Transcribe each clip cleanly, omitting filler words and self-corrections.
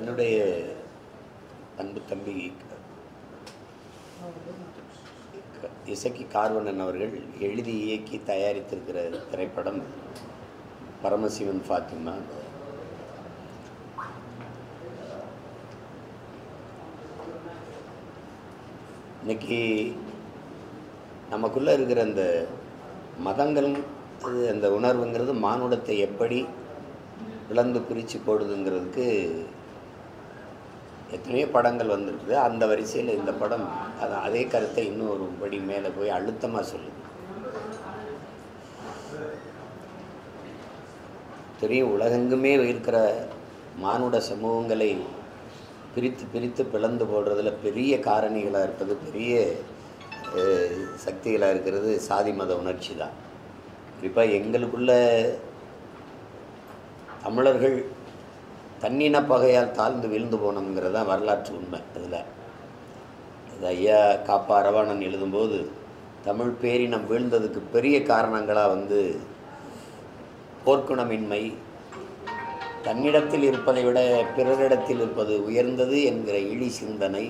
என்னுடைய அன்பு தம்பி இசக்கி கார்வணன் அவர்கள் எழுதி இயக்கி தயாரித்திருக்கிற திரைப்படம் பரமசிவன் ஃபாத்திமா. இன்னைக்கு நமக்குள்ளே இருக்கிற அந்த மதங்கள் அந்த உணர்வுங்கிறது மானுடத்தை எப்படி பிளந்து பிரித்து போடுதுங்கிறதுக்கு எத்தனையோ படங்கள் வந்திருக்குது. அந்த வரிசையில் இந்த படம் அதே கருத்தை இன்னும் ஒரு படி மேலே போய் அழுத்தமாக சொல்லுது. தெரியும், உலகெங்குமே இருக்கிற மானுட சமூகங்களை பிரித்து பிரித்து பிளந்து போடுறதுல பெரிய காரணிகளாக இருப்பது, பெரிய சக்திகளாக இருக்கிறது சாதி மத உணர்ச்சி தான். குறிப்பாக எங்களுக்குள்ள தமிழர்கள் தன்னின பகையால் தாழ்ந்து வீழ்ந்து போனோங்கிறது தான் வரலாற்று உண்மை. அதில் அது ஐயா காப்பா அரவாணன் எழுதும்போது தமிழ் பேரினம் வீழ்ந்ததுக்கு பெரிய காரணங்களாக போர்க்குணமின்மை, தன்னிடத்தில் இருப்பதை விட பிறரிடத்தில் இருப்பது உயர்ந்தது என்கிற இழி சிந்தனை,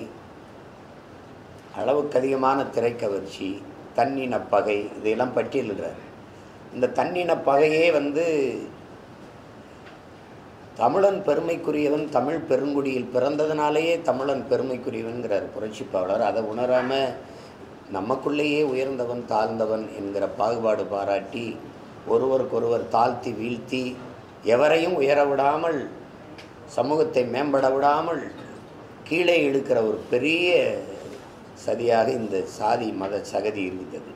அளவுக்கு அதிகமான திரைக்கவர்ச்சி, தன்னின பகை, இதையெல்லாம் பட்டியலிடுறார். இந்த தன்னின பகையே தமிழன் பெருமைக்குரியவன், தமிழ் பெருங்குடியில் பிறந்ததுனாலேயே தமிழன் பெருமைக்குரியவன்கிறார் புரட்சிப்பாளர். அதை உணராமல் நமக்குள்ளேயே உயர்ந்தவன் தாழ்ந்தவன் என்கிற பாகுபாடு பாராட்டி ஒருவருக்கொருவர் தாழ்த்தி வீழ்த்தி எவரையும் உயர விடாமல், சமூகத்தை மேம்பட விடாமல் கீழே இழுக்கிற ஒரு பெரிய சதியாக இந்த சாதி மத சகதி இருக்குது.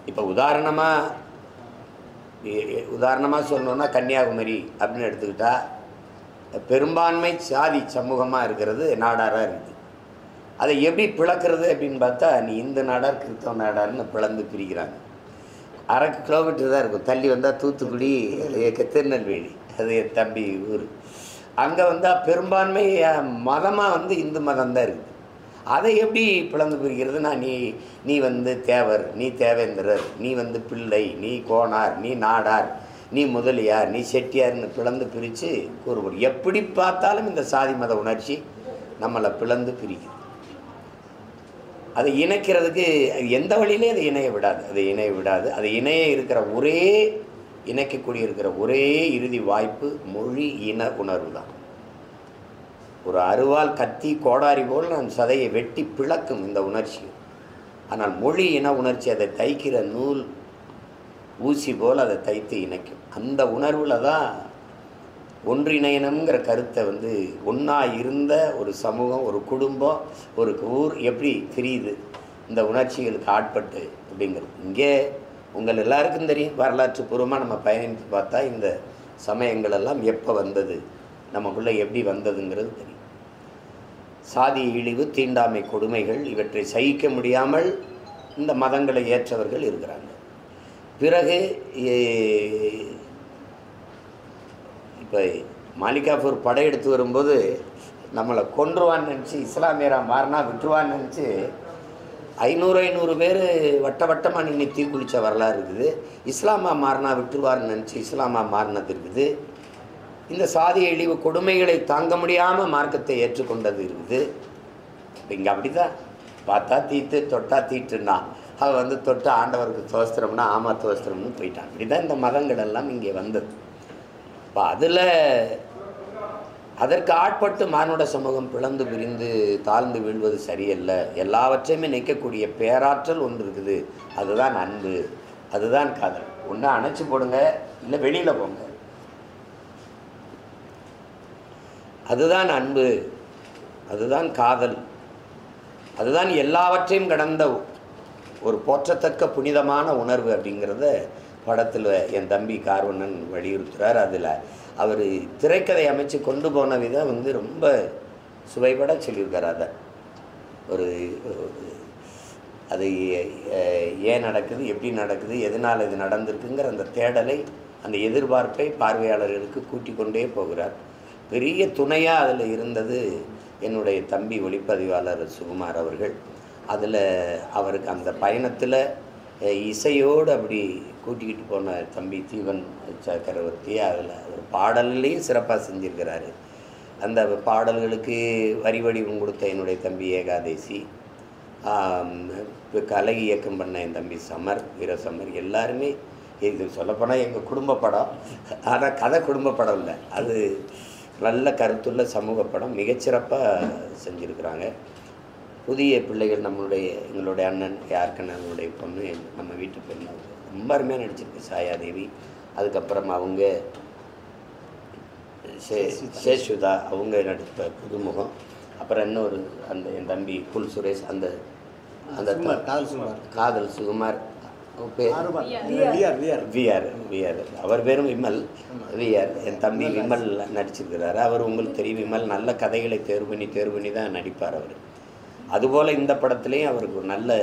இப்போ உதாரணமாக சொல்லணுன்னா கன்னியாகுமரி அப்படின்னு எடுத்துக்கிட்டால் பெரும்பான்மை சாதி சமூகமாக இருக்கிறது நாடாராக இருக்குது. அதை எப்படி பிளக்கிறது அப்படின்னு பார்த்தா, நீ இந்து நாடார் கிறிஸ்தவ நாடார்னு பிளந்து பிரிக்கிறாங்க. 1/2 கிலோமீட்டர் தான் இருக்கும். தள்ளி வந்தால் தூத்துக்குடி, திருநெல்வேலி, அது என் தம்பி ஊர். அங்கே வந்தால் பெரும்பான்மை மதமாக இந்து மதம் தான் இருக்குது. அதை எப்படி பிளந்து பிரிக்கிறதுனா, நீ தேவர், நீ தேவேந்திரர், நீ பிள்ளை, நீ கோனார், நீ நாடார், நீ முதலியார், நீ செட்டியார்னு பிளந்து பிரித்து கூறுபடும். எப்படி பார்த்தாலும் இந்த சாதி மத உணர்ச்சி நம்மளை பிளந்து பிரிக்குது. அதை இணைக்கிறதுக்கு எந்த வழியிலே அதை இணைய விடாது. அதை இணைக்கக்கூடிய இருக்கிற ஒரே இறுதி வாய்ப்பு மொழி இன உணர்வு தான். ஒரு அருவால் கத்தி கோடாரி போல் நம் சதையை வெட்டி பிளக்கும் இந்த உணர்ச்சி. ஆனால் மொழி இன உணர்ச்சி அதை தைக்கிற நூல் ஊசி போல் அதை தைத்து இணைக்கும். அந்த உணர்வில் தான் ஒன்றிணையணுங்கிற கருத்தை ஒன்றா இருந்த ஒரு சமூகம், ஒரு குடும்பம், ஒரு ஊர் எப்படி தெரியுது இந்த உணர்ச்சிகளுக்கு ஆட்பட்டு அப்படிங்கிறது. இங்கே உங்கள் எல்லாருக்கும் தெரியும், வரலாற்று பூர்வமாக நம்ம பயணித்து பார்த்தா இந்த சமயங்கள் எல்லாம் எப்போ வந்தது, நமக்குள்ளே எப்படி வந்ததுங்கிறது தெரியும். சாதி இழிவு, தீண்டாமை கொடுமைகள் இவற்றை சகிக்க முடியாமல் இந்த மதங்களை ஏற்றவர்கள் இருக்கிறாங்க. பிறகு இப்போ மாலிகாஃபூர் படையெடுத்து வரும்போது நம்மளை கொன்றுவான்னு நினச்சி இஸ்லாமியராக மாறினா விட்டுருவான்னு நினச்சி 500 பேர் வட்டமாக நின்று தீக்குளித்த வரலாறு இருக்குது. இஸ்லாமாக மாறினா விட்டுருவார்னு நினச்சி இஸ்லாமாக மாறினது இருக்குது. இந்த சாதி இழிவு கொடுமைகளை தாங்க முடியாமல் மார்க்கத்தை ஏற்றுக்கொண்டது இருக்குது. இப்போ இங்கே அப்படி தான் பார்த்தா தீட்டு, தொட்டா தீட்டுன்னா அவன் தொட்டு ஆண்டவருக்கு தோஸ்திரம்னா ஆமாம் தோஸ்திரம்னு போயிட்டான். இப்படி தான் இந்த மதங்கள் எல்லாம் இங்கே வந்தது. இப்போ அதற்கு ஆட்பட்டு மானுட சமூகம் பிளந்து பிரிந்து தாழ்ந்து வீழ்வது சரியல்ல. எல்லாவற்றையுமே நிற்கக்கூடிய பேராற்றல் ஒன்று இருக்குது. அதுதான் அன்பு, அதுதான் காதல். ஒன்று அணைச்சி போடுங்க, இல்லை வெளியில் போங்க. அதுதான் அன்பு, அதுதான் காதல், அதுதான் எல்லாவற்றையும் கடந்த ஒரு போற்றத்தக்க புனிதமான உணர்வு அப்படிங்கிறத படத்தில் என் தம்பி கார்வணன் வலியுறுத்துகிறார். அதில் அவர் திரைக்கதை அமைச்சு கொண்டு போன விதம் ரொம்ப சுவைபட சொல்லியிருக்கார். அதை அது ஏன் நடக்குது, எப்படி நடக்குது, எதனால் இது நடந்திருக்குங்கிற அந்த தேடலை, அந்த எதிர்பார்ப்பை பார்வையாளர்களுக்கு கூட்டிக் கொண்டே போகிறார். பெரிய துணையாக அதில் இருந்தது என்னுடைய தம்பி ஒளிப்பதிவாளர் சுகுமார் அவர்கள். அதில் அவருக்கு அந்த பயணத்தில் இசையோடு அப்படி கூட்டிக்கிட்டு போன தம்பி தீவன் சக்கரவர்த்தி அதில் ஒரு பாடல்லையும் சிறப்பாக செஞ்சுருக்கிறாரு. அந்த பாடல்களுக்கு வரி வடிவம் கொடுத்த என்னுடைய தம்பி ஏகாதேசி, இப்போ கலை இயக்கம் பண்ண என் தம்பி சமர், வீரசமர், எல்லாருமே இது சொல்லப்போனால் எங்கள் குடும்ப படம். ஆனால் கதை குடும்ப படம் இல்லை, அது நல்ல கருத்துள்ள சமூக படம், மிகச்சிறப்பாக செஞ்சுருக்குறாங்க. புதிய பிள்ளைகள் எங்களுடைய அண்ணன் யாருக்கண்ணனுடைய பொண்ணு, நம்ம வீட்டு பெண், ரொம்ப அருமையாக நடிச்சிருக்கு சாயாதேவி. அதுக்கப்புறம் அவங்க சேஷுதா, அவங்க நடித்த புதுமுகம். அப்புறம் இன்னொரு என் தம்பி குல் சுரேஷ், அந்த காதல் சுகுமார் விஆர், அவர் பேரும் விமல். விஆர் என் தம்பி விமல் நடிச்சிருக்கிறாரு. அவர் உங்களுக்கு தெரியும், விமல் நல்ல கதைகளை தேர்வு பண்ணி தான் நடிப்பார் அவர். அதுபோல் இந்த படத்துலேயும் அவருக்கு ஒரு நல்ல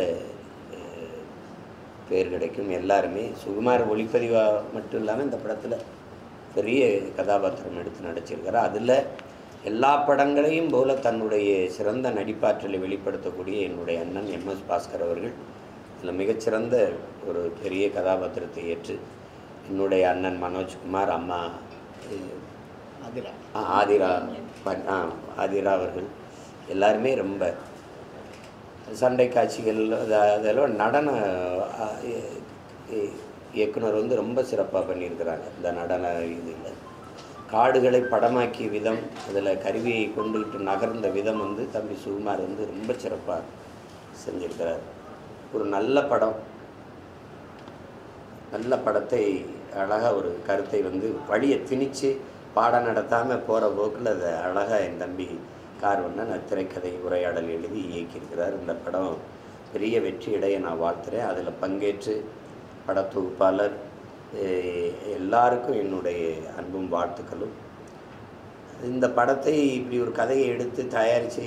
பேர் கிடைக்கும். எல்லாருமே சுகுமார் ஒளிப்பதிவாக மட்டும் இல்லாமல் இந்த படத்தில் பெரிய கதாபாத்திரம் எடுத்து நடிச்சிருக்கிறார். அதில் எல்லா படங்களையும் போல தன்னுடைய சிறந்த நடிப்பாற்றலை வெளிப்படுத்தக்கூடிய என்னுடைய அண்ணன் MS பாஸ்கர் அவர்கள் இதில் மிகச்சிறந்த ஒரு பெரிய கதாபாத்திரத்தை ஏற்று, என்னுடைய அண்ணன் மனோஜ்குமார், அம்மா ஆதிரா அவர்கள் எல்லாருமே ரொம்ப சண்டை காட்சிகள் அதெல்லாம் நடன இயக்குனர் வந்து ரொம்ப சிறப்பாக பண்ணியிருக்கிறாங்க. இந்த நடன இதில் காடுகளை படமாக்கிய விதம், அதில் கருவியை கொண்டுகிட்டு நகர்ந்த விதம் வந்து தம்பி சுகுமார் வந்து ரொம்ப சிறப்பாக செஞ்சிருக்கிறார். ஒரு நல்ல படம், நல்ல படத்தை அழகாக ஒரு கருத்தை வந்து வழியை திணித்து பாடம் நடத்தாமல் போகிற போக்கில் அதை அழகாக என் தம்பி கார்வண்ணன் திரைக்கதை உரையாடல் எழுதி இயக்கியிருக்கிறார். இந்த படம் பெரிய வெற்றி அடைய நான் வாழ்த்துறேன். அதில் பங்கேற்று படத்தொகுப்பாளர் எல்லாருக்கும் என்னுடைய அன்பும் வாழ்த்துக்களும். இந்த படத்தை இப்படி ஒரு கதையை எடுத்து தயாரித்து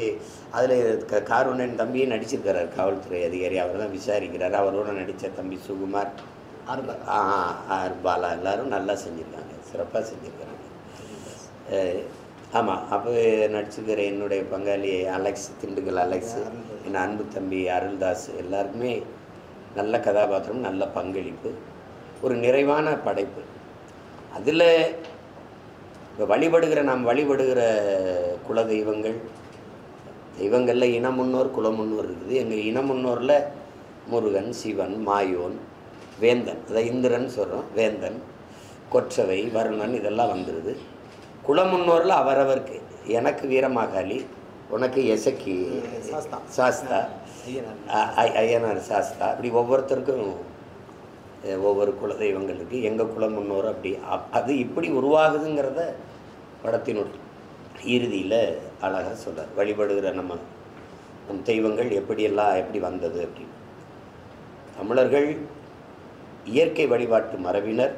அதில் கார்வண்ணன் தம்பியே நடிச்சிருக்கிறார், காவல்துறை அதிகாரி. அவர் தான் விசாரிக்கிறார். அவரோட நடித்த தம்பி சுகுமார், பாலா எல்லோரும் நல்லா செஞ்சுருக்காங்க, சிறப்பாக செஞ்சுருக்காங்க. ஆமாம், அப்போ நடிச்சிருக்கிற என்னுடைய பங்காளி அலெக்ஸ், திண்டுக்கல் அலெக்ஸ், என் அன்பு தம்பி அருள்தாஸ், எல்லாருக்குமே நல்ல கதாபாத்திரம், நல்ல பங்களிப்பு, ஒரு நிறைவான படைப்பு. அதில் இப்போ நாம் வழிபடுகிற குல தெய்வங்களில் இன முன்னோர் குல முன்னோர் இருக்குது. எங்கள் இன முன்னோரில் முருகன், சிவன், மாயோன், வேந்தன், அதை இந்திரன் சொல்கிறோம், வேந்தன், கொற்றவை, வருணன், இதெல்லாம் வந்துடுது. குல முன்னோரில் அவரவருக்கு, எனக்கு வீரமாகாளி, உனக்கு எசக்கி சாஸ்தா, ஐயனார் சாஸ்தா, அப்படி ஒவ்வொருத்தருக்கும் ஒவ்வொரு குலதெய்வங்களுக்கு எங்கள் குல முன்னோர் அப்படி அது இப்படி உருவாகுதுங்கிறத படத்தினுடைய இறுதியில் அழகாக சொல்கிறார். வழிபடுகிற நம் தெய்வங்கள் எப்படி வந்தது அப்படின்னு. தமிழர்கள் இயற்கை வழிபாட்டு மரபினர்,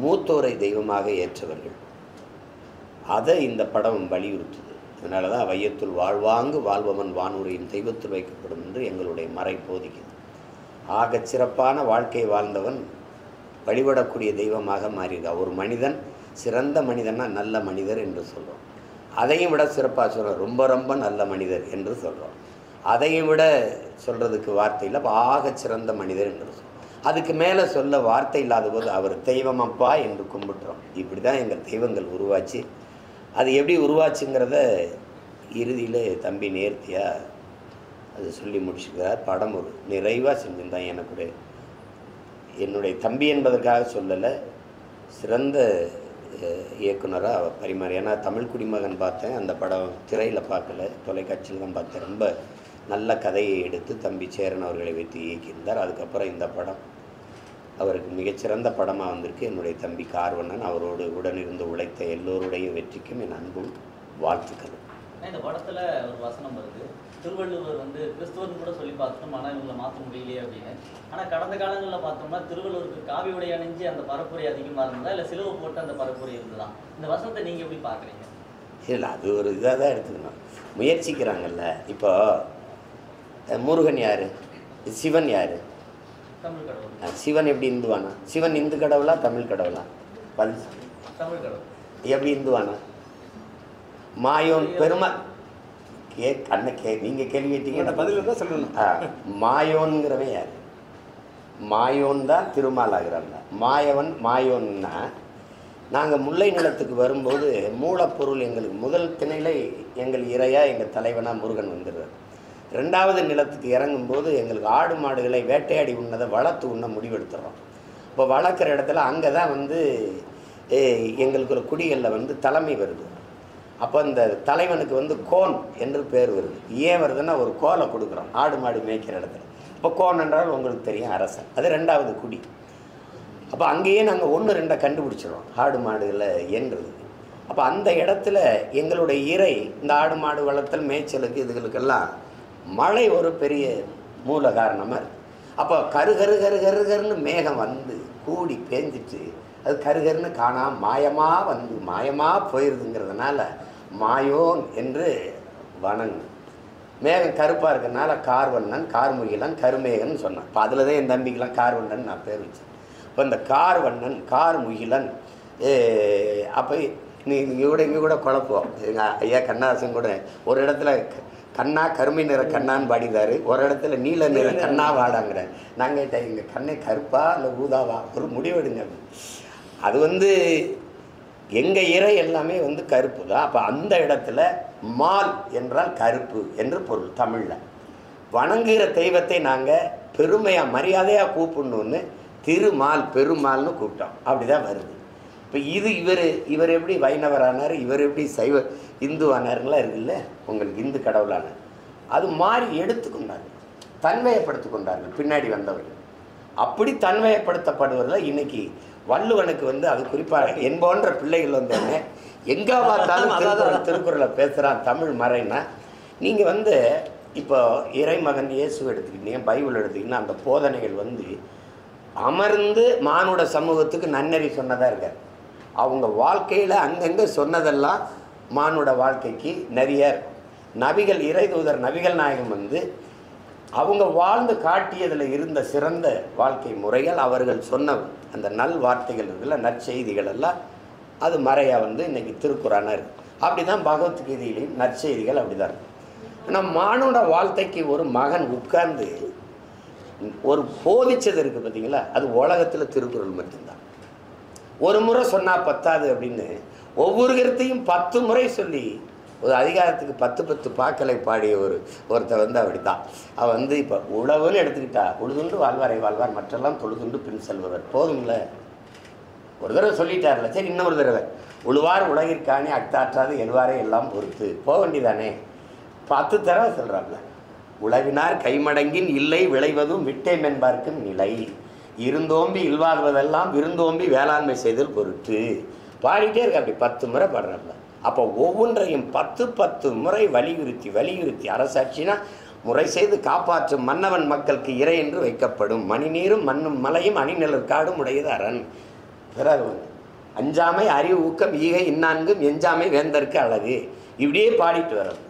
மூத்தோரை தெய்வமாக ஏற்றவர்கள். அதை இந்த படம் வலியுறுத்துது. அதனால தான் வையத்துள் வாழ்வாங்கு வாழ்பவன் வானுரையும் தெய்வத்தில் வைக்கப்படும் என்று எங்களுடைய மறை போதிக்குது. ஆகச் சிறப்பான வாழ்க்கை வாழ்ந்தவன் வழிபடக்கூடிய தெய்வமாக மாறியிருக்கா. ஒரு மனிதன் சிறந்த மனிதன்னா நல்ல மனிதர் என்று சொல்கிறோம். அதையும் விட சிறப்பாக சொல்கிறோம், ரொம்ப ரொம்ப நல்ல மனிதர் என்று சொல்கிறோம். அதையும் விட சொல்கிறதுக்கு வார்த்தை இல்லை, ஆகச் சிறந்த மனிதர் என்று சொல்கிறோம். அதுக்கு மேலே சொல்ல வார்த்தை இல்லாத போது அவர் தெய்வமப்பா என்று கும்பிட்டுறோம். இப்படி தான் எங்கள் தெய்வங்கள் உருவாச்சு. அது எப்படி உருவாச்சுங்கிறத இறுதியில் தம்பி நேர்த்தியாக அது சொல்லி முடிச்சுக்கிறார். படம் ஒரு நிறைவாக செஞ்சுருந்தான். எனக்கு என்னுடைய தம்பி என்பதற்காக சொல்லலை, சிறந்த இயக்குனராக பரிமாறி. ஏன்னா தமிழ் குடிமகன் பார்த்தேன், அந்த படம் திரையில் பார்க்கல, தொலைக்காட்சியில் தான் பார்த்தேன். ரொம்ப நல்ல கதையை எடுத்து தம்பி சேரன் அவர்களை வைத்து இயக்கியிருந்தார். அதுக்கப்புறம் இந்த படம் அவருக்கு மிகச்சிறந்த படமாக வந்திருக்கு. என்னுடைய தம்பி கார்வண்ணன், அவரோடு உடனிருந்து உழைத்த எல்லோருடைய வெற்றிக்கும் என் அன்பும் வாழ்த்துக்களும். இந்த படத்தில் ஒரு வசனம் வருது, திருவள்ளுவர் வந்து கிறிஸ்துவன் கூட சொல்லி பார்த்துட்டோம், ஆனால் இவங்களை மாற்ற முடியலையே அப்படின்னு. ஆனால் கடந்த காலங்களில் பார்த்தோம்னா திருவள்ளுவருக்கு காவி உடை அணிஞ்சு அந்த பரப்புரை அதிகமாக இருந்ததா, இல்லை சிலுவை போட்டு அந்த பரப்புரை இருந்ததா? இந்த வசனத்தை நீங்கள் எப்படி பார்க்குறீங்க? இல்லை, அது ஒரு இதாக தான் எடுத்துக்கணும். முயற்சிக்கிறாங்கல்ல. இப்போ முருகன் யார், சிவன் யார்? தமிழ் கடவுள். சிவன் எப்படி இந்துவானா? சிவன் இந்து கடவுளா தமிழ் கடவுளா? தமிழ் கடவுள். எப்படி இந்துவானா? மாயோன் பெருமா நீங்கள் கேள்வி கேட்டீங்க, பதில் தான் சொல்லணும். மாயோன்கிறவன் யார்? மாயோன் தான் திருமால் ஆகிறாங்க. மாயோன்னா நாங்கள் முல்லை நிலத்துக்கு வரும்போது மூலப்பொருள் எங்களுக்கு முதல் திணையில் எங்கள் இறையாக எங்கள் தலைவனாக முருகன் வந்துடுறார். 2வது நிலத்துக்கு இறங்கும்போது எங்களுக்கு ஆடு மாடுகளை வேட்டையாடி உண்ணதை வளர்த்து உண்ண முடிவெடுத்துறோம். இப்போ வளர்க்குற இடத்துல அங்கே தான் வந்து எங்களுக்கு ஒரு குடிகளில் வந்து தலைமை வருது. அப்போ இந்த தலைவனுக்கு வந்து கோன் என்று பேர் வருது. ஏன் வருதுன்னா ஒரு கோலை கொடுக்குறோம் ஆடு மாடு மேய்க்கிற இடத்துல. இப்போ கோன் என்றால் உங்களுக்கு தெரியும் அரசன், அது 2வது குடி. அப்போ அங்கேயே நாங்கள் 1-2 கண்டுபிடிச்சிடுறோம் ஆடு மாடுகளை என்றது. அப்போ அந்த இடத்துல எங்களுடைய இறை இந்த ஆடு மாடு வளர்த்தல் மேய்ச்சலுக்கு இதுகளுக்கெல்லாம் மழை ஒரு பெரிய மூல காரணமாக இருக்குது. அப்போ கருன்னு மேகம் வந்து கூடி பேஞ்சிட்டு அது கருன்னு காணாமல் மாயமாக வந்து மாயமாக போயிடுதுங்கிறதுனால மாயோன் என்று வணங்கு. மேகம் கருப்பாக இருக்கிறதுனால கார்வண்ணன், கார்முகிலன், கருமேகன் சொன்னான். இப்போ அதில் தான் என் தம்பிக்கெலாம் கார்வண்ணன் நான் பேர் வச்சேன். இப்போ இந்த கார்வண்ணன், கார்முகிலன், அப்போ இங்கே கூட குழப்பம். எங்கள் ஐயா கண்ணாசன் கூட ஒரு இடத்துல கண்ணா கருமை நிற கண்ணான்னு பாடிதாரு, ஒரு இடத்துல நீல நிற கண்ணா வாடாங்கிற. நான் கேட்டேன் எங்கள் கண்ணை கருப்பா இல்லை ஊதாவா, ஒரு முடிவெடுங்க. அது வந்து எங்கள் இறை எல்லாமே வந்து கருப்பு தான். அப்போ அந்த இடத்துல மால் என்றால் கருப்பு என்று பொருள். தமிழில் வணங்குகிற தெய்வத்தை நாங்கள் பெருமையாக மரியாதையாக கூப்பிடணுன்னு திருமால் பெருமாள்னு கூப்பிட்டோம். அப்படி தான் வருது. இப்போ இவர் எப்படி வைணவரானார், இவர் எப்படி சைவ இந்து ஆனாருங்களாம் இருக்குல்ல, உங்களுக்கு இந்து கடவுளானார். அது மாறி எடுத்துக்கொண்டார்கள், தன்மையப்படுத்தி கொண்டார்கள் பின்னாடி வந்தவர்கள். அப்படி தன்மையப்படுத்தப்படுவதில் இன்னைக்கு வள்ளுவனுக்கு வந்து அது குறிப்பாக என் போன்ற பிள்ளைகள் வந்தோடனே எங்கே பார்த்தாலும் திருக்குறளை பேசுகிறான் தமிழ் மறைன்னா. நீங்கள் வந்து இப்போ இறைமகன் இயேசு எடுத்துக்கிட்டீங்க, பைபிள் எடுத்துக்கிட்டீங்கன்னா அந்த போதனைகள் வந்து அமர்ந்து மானுட சமூகத்துக்கு நன்னறி சொன்னதாக இருக்கார். அவங்க வாழ்க்கையில் அங்கங்கே சொன்னதெல்லாம் மானுட வாழ்க்கைக்கு நிறைய இருக்கும். நபிகள், இறை தூதர் நபிகள் நாயகம் வந்து அவங்க வாழ்ந்து காட்டியதில் இருந்த சிறந்த வாழ்க்கை முறைகள், அவர்கள் சொன்ன அந்த நல் வார்த்தைகள் இருக்குல்ல, நற்செய்திகள் எல்லாம் அது மறையாக வந்து இன்றைக்கி திருக்குறானா இருக்குது. அப்படி தான் பகவத்கீதையிலையும் நற்செய்திகள் அப்படி தான் இருக்கும். ஆனால் மானுட வாழ்க்கைக்கு ஒரு மகன் உட்கார்ந்து ஒரு போதிச்சது இருக்குது பார்த்தீங்களா, அது உலகத்தில் திருக்குறள் மட்டும்தான். ஒரு முறை சொன்னால் பத்தாது அப்படின்னு ஒவ்வொரு கருத்தையும் 10 முறை சொல்லி ஒரு அதிகாரத்துக்கு 10 பாக்களை பாடிய ஒருத்தர் வந்து அப்படி தான். அவள் வந்து இப்போ உழவுன்னு எடுத்துக்கிட்டா உழுதுண்டு வாழ்வாரை வாழ்வார் மற்றெல்லாம் தொழுதுண்டு பின் செல்பவர். போதும்ல, ஒரு தடவை சொல்லிட்டார்ல, சரி இன்னொரு தடவை உழுவார் உலகிற்கானே அட்டாற்றாது எழுவாரே எல்லாம் பொறுத்து போக வேண்டியதானே. 10 தடவை சொல்கிறாப்ல. உழவினார் கைமடங்கின் இல்லை விளைவதும் விட்டேம் என்பார்க்கும் நிலை இருந்தோம்பி இல்வாழ்வதெல்லாம் விருந்தோம்பி வேளாண்மை செய்தல் பொருட்டு பாடிட்டே இருக்க. அப்படி 10 முறை பாடுறாப்ல. அப்போ ஒவ்வொன்றையும் 10 முறை வலியுறுத்தி அரசாட்சினா முறை செய்து காப்பாற்றும் மன்னவன் மக்களுக்கு இறை என்று வைக்கப்படும் மணி நீரும் மண்ணும் மலையும் அணிநிழற்காடும் உடையது அரண். பிறகு வந்து அஞ்சாமை அறிவு ஊக்கம் ஈகை இன்னான்கும் எஞ்சாமை வேந்தற்கு அழகு. இப்படியே பாடிட்டு வர்றது.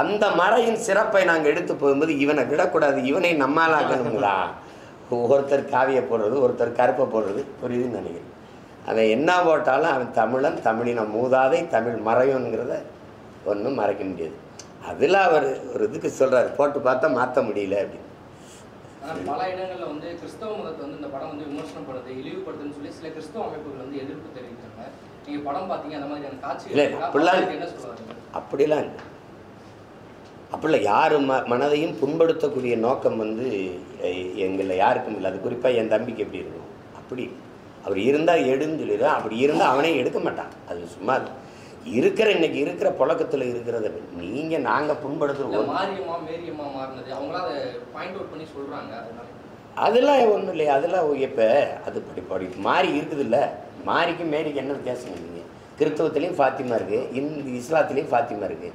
அந்த மறையின் சிறப்பை நாங்கள் எடுத்து போகும்போது இவனை விடக்கூடாது, இவனை நம்மால் ஆக்கணுங்களா. ஒருத்தர் காவியை போடுறது, ஒருத்தர் கருப்பை போடுறது, புரியுதுன்னு நினைக்கிறேன். அவன் என்ன போட்டாலும் அவன் தமிழன், தமிழின மூதாதை, தமிழ் மறையோங்கிறத ஒன்றும் மறைக்க முடியாது. அதில் அவர் ஒரு இதுக்கு சொல்கிறார், போட்டு பார்த்தா மாற்ற முடியல அப்படின்னு. ஆனால் பல இடங்களில் வந்து கிறிஸ்தவ மதத்தை வந்து இந்த படம் வந்து விமர்சனம் பண்ணுறது, இழிவுபடுத்துன்னு சொல்லி சில கிறிஸ்தவ அமைப்புகள் வந்து எதிர்ப்பு தெரிவிக்கிறாங்க. நீங்கள் படம் பார்த்தீங்க, அந்த மாதிரியான காட்சி இல்லை அப்படிலாம் என்ன சொல்லுவாங்க? அப்படிலாம் இல்லை, அப்படிலாம் யார் மனதையும் புண்படுத்தக்கூடிய நோக்கம் வந்து எங்களில் யாருக்கும் இல்லை. அது குறிப்பாக என் தம்பிக்கு எப்படி இருக்கும், அப்படி அவர் இருந்தால் எடுன்னு சொல்லிடுறான். அப்படி இருந்தால் அவனே எடுக்க மாட்டான். அது சும்மா இருக்கிற இன்னைக்கு இருக்கிற புழக்கத்தில் இருக்கிறத நீங்கள் நாங்கள் புண்படுத்துகிறோம். மாரியம்மா மேரியம்மா மாறினது அவங்களாம் அதை பாயிண்ட் அவுட் பண்ணி சொல்கிறாங்க. அதெல்லாம் ஒன்றும் இல்லையா, அதெல்லாம் இப்போ அது படி மாறி இருக்குது இல்லை. மாரிக்கும் மேரிக்கு என்ன வித்தியாசம் இல்லைங்க. கிறிஸ்தவத்துலேயும் ஃபாத்திமா இருக்குது, இஸ்லாத்துலேயும் ஃபாத்திமா இருக்குது.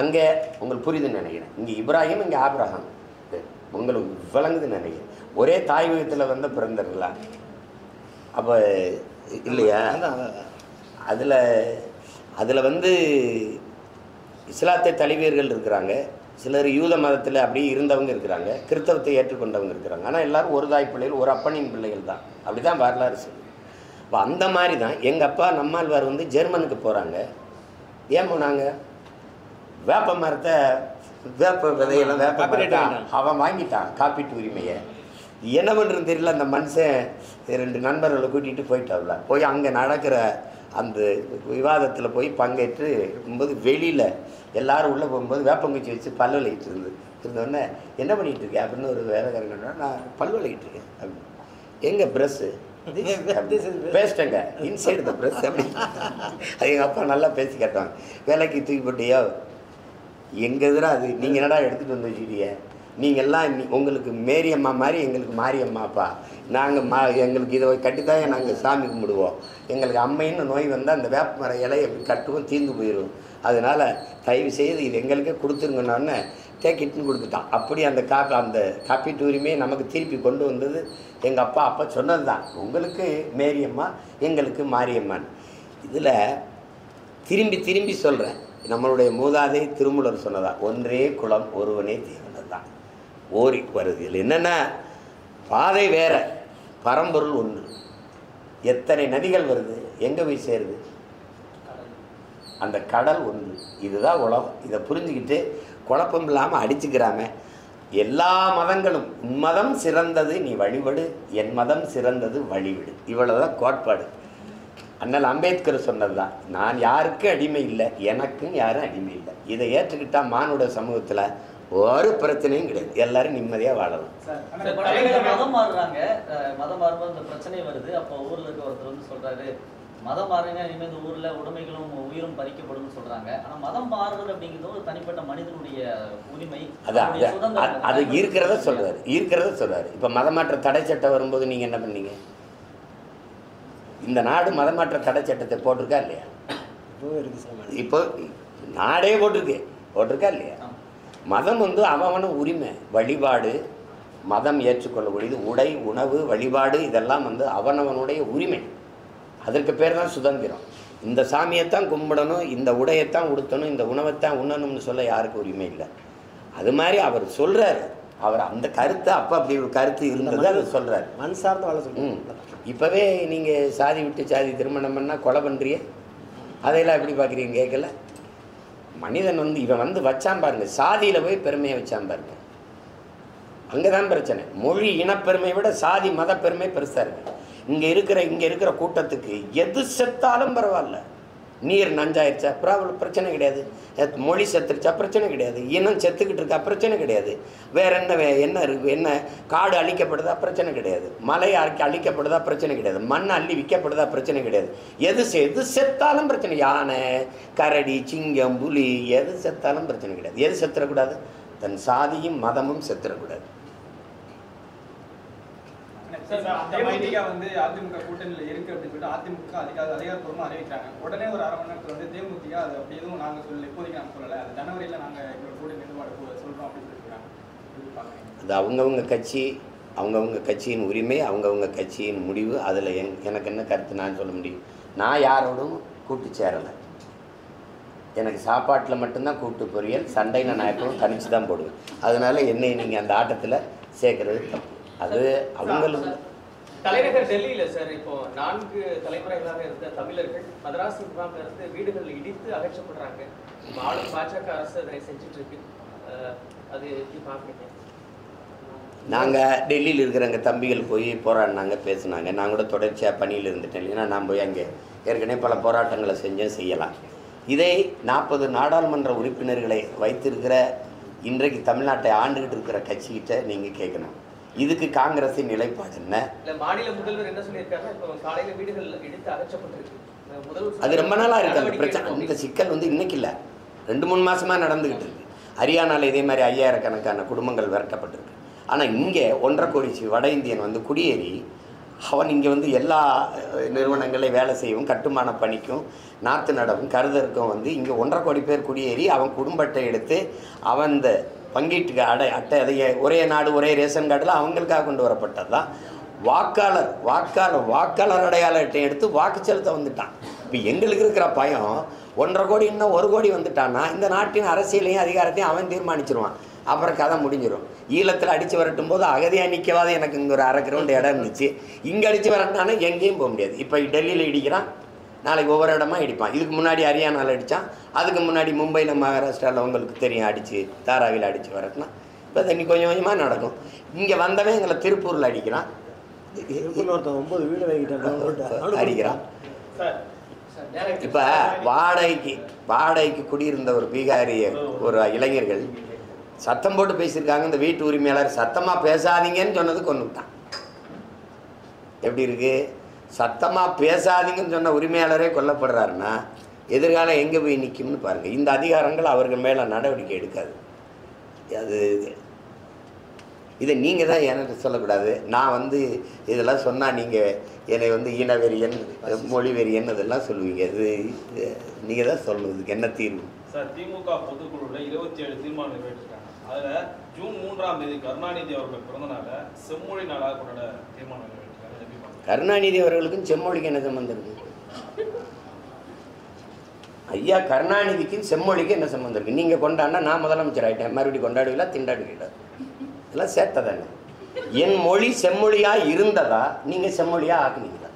அங்கே உங்களுக்கு புரியுதுன்னு நினைக்கிறேன். இங்கே இப்ராஹிம், இங்கே ஆப்ரஹாம், உங்களுக்கு விளங்குதுன்னு நினைக்கிறேன். ஒரே தாய் வீகத்தில் வந்து பிறந்தர்களா அப்போ இல்லையா. அதில் வந்து இஸ்லாத்தை தழுவியர்கள் இருக்கிறாங்க, சிலர் யூத மதத்தில் அப்படியே இருந்தவங்க இருக்கிறாங்க, கிறிஸ்தவத்தை ஏற்றுக்கொண்டவங்க இருக்கிறாங்க. ஆனால் எல்லோரும் ஒரு தாய் பிள்ளைகள், ஒரு அப்பனின் பிள்ளைகள் தான். அப்படி தான் வரலாறு சொல்லு. இப்போ அந்த மாதிரி தான் எங்கள் அப்பா நம்மாழ்வார் வந்து ஜெர்மனுக்கு போகிறாங்க. ஏன் போனாங்க? வேப்ப மரத்தை, வேப்ப விதையெல்லாம் அவன் வாங்கிட்டான் காப்பீட்டு உரிமையை. என்ன பண்ணுறதுன்னு தெரியல. அந்த மனுஷன் 2 நண்பர்களை கூட்டிகிட்டு போயிட்டாப்ல. போய் அங்கே நடக்கிற அந்த விவாதத்தில் போய் பங்கேற்று இருக்கும்போது வெளியில் எல்லோரும் உள்ளே போகும்போது வேப்பங்குச்சி வச்சு பல் விளையிட்டு இருந்தோடனே என்ன பண்ணிகிட்டு இருக்கேன் அப்படின்னு ஒரு வேலைக்காரங்க, நான் பல் விளையிட்டு இருக்கேன் அப்படின்னு. எங்கே ப்ரெஸ்ஸு பேசிட்டேங்க இன்சைடு த ப்ரெஸ் அப்படி. அது எங்கள் அப்பா நல்லா பேசி கேட்டாங்க. வேலைக்கு தூக்கி போட்டியோ எங்கள் எதிராக அது நீங்கள் என்னடா எடுத்துகிட்டு வந்து வச்சுக்கிட்டீங்க, நீங்கள்லாம் உங்களுக்கு மேரியம்மா மாதிரி எங்களுக்கு மாரியம்மாப்பா, நாங்கள் எங்களுக்கு இதை கட்டித்தாங்க நாங்கள் சாமி கும்பிடுவோம், எங்களுக்கு அம்மைன்னு நோய் வந்தால் அந்த வேப்ப மர இலையை கட்டுவோம் தீர்ந்து போயிடும், அதனால் தயவு செய்து இது எங்களுக்கே கொடுத்துருங்கன்னு டேக்கிட்டுன்னு கொடுத்துட்டான். அப்படி அந்த காப்பீட்டு உரிமையை நமக்கு திருப்பி கொண்டு வந்தது எங்கள் அப்பா சொன்னது தான், உங்களுக்கு மேரியம்மா எங்களுக்கு மாரியம்மான்னு. இதில் திரும்பி திரும்பி சொல்கிறேன், நம்மளுடைய மூதாதை திருமூலர் சொன்னதா, ஒன்றே குலம் ஒருவனே தேவனது தான் ஓரி வருது. இதில் என்னென்னா பாதை வேற, பரம்பொருள் ஒன்று. எத்தனை நதிகள் வருது, எங்கே போய் சேருது, அந்த கடல் ஒன்று. இதுதான் உலகம். இதை புரிஞ்சுக்கிட்டு குழப்பம் இல்லாமல் அடிச்சுக்கிறாம எல்லா மதங்களும் உன் மதம் சிறந்தது நீ வழிபடு, என் மதம் சிறந்தது வழிவிடு, இவ்வளோதான் கோட்பாடு. அண்ணல் அம்பேத்கர் சொன்னது தான், நான் யாருக்கும் அடிமை இல்லை, எனக்கும் யாரும் அடிமை இல்லை. இதை ஏற்றுக்கிட்டால் மானுட சமூகத்தில் ஒரு பிரச்சனையும் கிடையாது, எல்லாரும் நிம்மதியாக வாழலாம். மதம் மாறுறாங்க, மதம் மாறும்போது இந்த பிரச்சனை வருது. அப்போ ஊரில் இருக்க ஒருத்தர் வந்து சொல்கிறாரு, மதம் மாறுங்க இனிமேல் இந்த ஊரில் உடைமைகளும் உயிரும் பறிக்கப்படும் சொல்கிறாங்க. ஆனால் மதம் மாறுறது அப்படிங்கிறது ஒரு தனிப்பட்ட மனிதனுடைய உரிமை, அது இருக்கிறத சொல்கிறாரு. இப்போ மதமாற்ற தடை சட்டம் வரும்போது நீங்கள் என்ன பண்ணீங்க? இந்த நாடு மதமாற்ற தடை சட்டத்தை போட்டிருக்கா இல்லையா? இப்போ நாடே போட்டிருக்கா இல்லையா? மதம் வந்து அவன உரிமை, வழிபாடு, மதம் ஏற்றுக்கொள்ளக்கூடியது, உடை, உணவு, வழிபாடு, இதெல்லாம் வந்து அவனவனுடைய உரிமை. அதற்கு பேர் தான் சுதந்திரம். இந்த சாமியைத்தான் கும்பிடணும், இந்த உடையைத்தான் உடுத்தணும், இந்த உணவைத்தான் உண்ணணும்னு சொல்ல யாருக்கும் உரிமை இல்லை. அது மாதிரி அவர் சொல்கிறார். அவர் அந்த கருத்தை அப்படி ஒரு கருத்து இருந்தது, அதை சொல்கிறார். மண் சார்ந்த வாழ சொல்லி இப்போவே நீங்கள் சாதி விட்டு சாதி திருமணம் பண்ணால் கொலை பண்ணுறிய, அதையெல்லாம் எப்படி பார்க்குறீங்க? கேட்கல. மனிதன் வந்து இவன் வந்து வச்சான் பாருங்க, சாதியில் போய் பெருமையை வச்சான் பாருங்க, அங்கே தான் பிரச்சனை. மொழி இனப்பெருமையை விட சாதி மத பெருமை பெருசாக இருக்கு. இங்கே இருக்கிற கூட்டத்துக்கு எது செத்தாலும் பரவாயில்ல, நீர் நஞ்சாயிருச்சா பிரச்சனை கிடையாது, மொழி செத்துருச்சா பிரச்சனை கிடையாது, இனம் செத்துக்கிட்டு இருக்கா பிரச்சனை கிடையாது, வேற என்ன இருக்கு, என்ன காடு அழிக்கப்படுதா பிரச்சனை கிடையாது, மலை அழிக்கப்படுதா பிரச்சனை கிடையாது, மண் அள்ளி விற்கப்படுதா பிரச்சனை கிடையாது. எது செத்தாலும் பிரச்சனை. யானை, கரடி, சிங்கம், புலி, எது செத்தாலும் பிரச்சனை கிடையாது. எது செத்துறக்கூடாது? தன் சாதியும் மதமும் செத்துறக்கூடாது. அந்த மைடியா வந்து அதிமுக கூட்டணியில் இருக்கு அப்படின்னு சொல்லிட்டு அதிமுக அதிகாரப்பூர்வமாக அறிவிக்கிறாங்க. உடனே ஒரு அரை மணி நேரத்தில் வந்து தேமுதிக அது அப்படி எதுவும் நாங்கள் சொல்லலை, இப்போதைக்கு நாங்கள் சொல்லலை, அது ஜனவரியில் நாங்கள் எங்களோட கூட்டணி நிர்வாகம் சொல்கிறோம் அப்படின்னு சொல்லியிருக்காங்க. அது அவங்கவுங்க கட்சியின் உரிமை, அவங்கவுங்க கட்சியின் முடிவு. அதில் எனக்கு என்ன கருத்து நான் சொல்ல முடியும்? நான் யாரோடும் கூட்டு சேரலை. எனக்கு சாப்பாட்டில் மட்டும்தான் கூட்டு பொரியல், சண்டையில் நான் எப்பவும் தனிச்சு தான் போடுவேன். அதனால் என்னை நீங்கள் அந்த ஆட்டத்தில் சேர்க்கறது தப்பு. அது அவங்களுக்கு தலைநகர் டெல்லியில சார் இப்போ 4 தலைமுறைகளாக இருந்த தமிழர்கள் மதராஸ் முகாமில் இருந்து வீடுகள் இடித்து அகற்றப்படுறாங்க. ஆளும் பாஜக அரசு அதை செஞ்சுட்டு இருக்கு. அது எப்படி பார்க்குறீங்க? நாங்கள் டெல்லியில் இருக்கிற எங்கள் தம்பிகள் போய் போராடினாங்க, பேசுனாங்க. நான் கூட தொடர்ச்சியாக பணியில் இருந்துட்டேன். இல்லைன்னா நான் போய் அங்கே ஏற்கனவே பல போராட்டங்களை செய்யலாம். இதை 40 நாடாளுமன்ற உறுப்பினர்களை வைத்திருக்கிற இன்றைக்கு தமிழ்நாட்டை ஆண்டுகிட்டு இருக்கிற கட்சிகிட்ட நீங்கள் கேட்கணும், இதுக்கு காங்கிரஸின் நிலைப்பாடு என்ன? மாநில முதல்வர் என்ன சொல்லியிருக்காருன்னா, இப்போ காலையில வீடுகள் இடித்து அகற்றப்பட்டிருக்கு. அது ரொம்ப நாளாக இருக்குது அந்த பிரச்சனை. இந்த சிக்கல் வந்து இன்னைக்கு இல்லை, 2-3 மாதமாக நடந்துக்கிட்டு இருக்கு. ஹரியானாவில் இதே மாதிரி 5000 கணக்கான குடும்பங்கள் விரட்டப்பட்டிருக்கு. ஆனால் இங்கே 1.5 கோடி வட இந்தியன் வந்து குடியேறி அவன் இங்கே வந்து எல்லா நிறுவனங்களையும் வேலை செய்யவும், கட்டுமான பணிக்கும், நாற்று நடவும், கருதருக்கும் வந்து இங்கே 1.5 கோடி பேர் குடியேறி அவன் குடும்ப அட்டை எடுத்து அவன் இந்த பங்கீட்டுக்கு அட்டை அதை ஒரே நாடு ஒரே ரேஷன் கார்டில் அவங்களுக்காக கொண்டு வரப்பட்டது தான். வாக்காளர் அடையாள அட்டை எடுத்து வாக்கு செலுத்த வந்துட்டான். இப்போ எங்களுக்கு இருக்கிற பயம் 1.5 கோடி இன்னும் 1 கோடி வந்துட்டான்னா இந்த நாட்டின் அரசியலையும் அதிகாரத்தையும் அவன் தீர்மானிச்சிருவான். அப்புறம் கதை முடிஞ்சிடும். ஈழத்தில் அடித்து வரட்டும் போது அகதியாக நிற்கவாது எனக்கு இங்கே ஒரு 1/2 கிரவுண்ட் இடம் இருந்துச்சு. இங்கே அடித்து வரட்டினானா எங்கேயும் போக முடியாது. இப்போ டெல்லியில் இடிக்கிறான், நாளைக்கு ஒவ்வொரு இடமா இடிப்பான். இதுக்கு முன்னாடி ஹரியானாவில் அடித்தான், அதுக்கு முன்னாடி மும்பையில் மகாராஷ்டிராவில் உங்களுக்கு தெரியும் அடித்து தாராவியில் அடித்து வரட்டினா. இப்போ தண்ணி கொஞ்சம் கொஞ்சமாக நடக்கும். இங்கே வந்தவன் எங்களை திருப்பூரில் அடிக்கிறான், 9 வீடு அடிக்கிறான். இப்போ வாடகைக்கு குடியிருந்த ஒரு பீகாரிய ஒரு இளைஞர்கள் சத்தம் போட்டு பேசியிருக்காங்க. இந்த வீட்டு உரிமையாளர் சத்தமாக பேசாதீங்கன்னு சொன்னது கொண்டுட்டான். எப்படி இருக்கு? சத்தமாக பேசாதீங்கன்னு சொன்ன உரிமையாளரே கொல்லப்படுறாருன்னா எதிர்காலம் எங்கே போய் நிற்கும்னு பாருங்கள். இந்த அதிகாரங்கள் அவர்கள் மேலே நடவடிக்கை எடுக்காது. அது இதை நீங்கள் தான் எனக்கு சொல்லக்கூடாது. நான் இதெல்லாம் சொன்னால் நீங்கள் என்னை இனவெறியன் மொழிவெறியன் இதெல்லாம் சொல்லுவீங்க. இது நீங்கள் தான் சொல்லுவதுக்கு என்ன தீர்வு? சார், திமுக பொதுக்குழுவில் 27 தீர்மானம் நிறைவேற்றிருக்காங்க. அதில் ஜூன் 3ஆம் தேதி கருணாநிதி அவர்கள் பிறந்தநாள செம்மொழி நாளாக கொண்டாட தீர்மானம் நிறைவேற்றிருக்காங்க. கருணாநிதி அவர்களுக்கும் செம்மொழிக்கு என்ன சம்பந்தம் இருக்கு? ஐயா கருணாநிதிக்கும் செம்மொழிக்கு என்ன சம்பந்தம் இருக்குது? நீங்கள் கொண்டாடினா நான் முதலமைச்சர் ஆகிட்டேன், மறுபடியும் கொண்டாடுவீங்களா? திண்டாடுவீங்களா? இதெல்லாம் சேர்த்ததானே. என் மொழி செம்மொழியாக இருந்ததா நீங்கள் செம்மொழியாக ஆக்குனீங்களா?